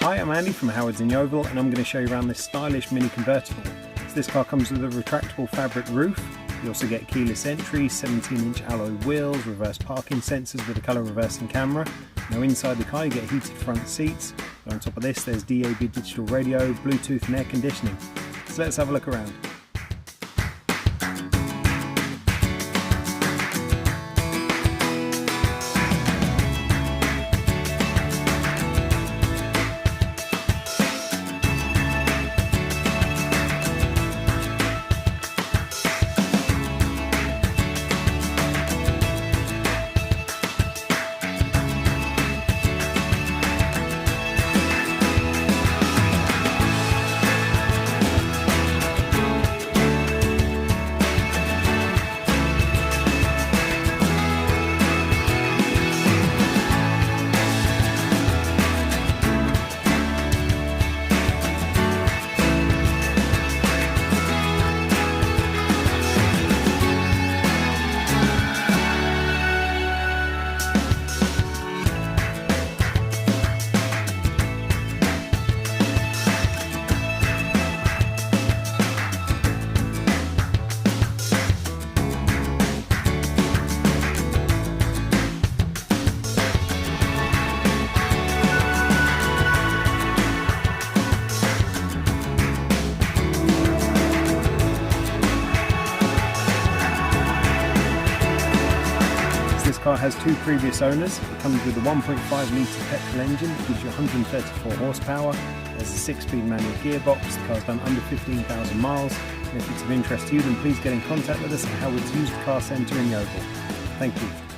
Hi, I'm Andy from Howard's in Yeovil, and I'm going to show you around this stylish mini convertible. So this car comes with a retractable fabric roof. You also get keyless entry, 17-inch alloy wheels, reverse parking sensors with a colour reversing camera. Now inside the car you get heated front seats, and on top of this there's DAB digital radio, Bluetooth and air conditioning. So let's have a look around. This car has two previous owners. It comes with a 1.5 litre petrol engine that gives you 134 horsepower. There's a 6-speed manual gearbox. The car's done under 15,000 miles. And if it's of interest to you, then please get in contact with us at Howard's Used Car Centre in Yeovil. Thank you.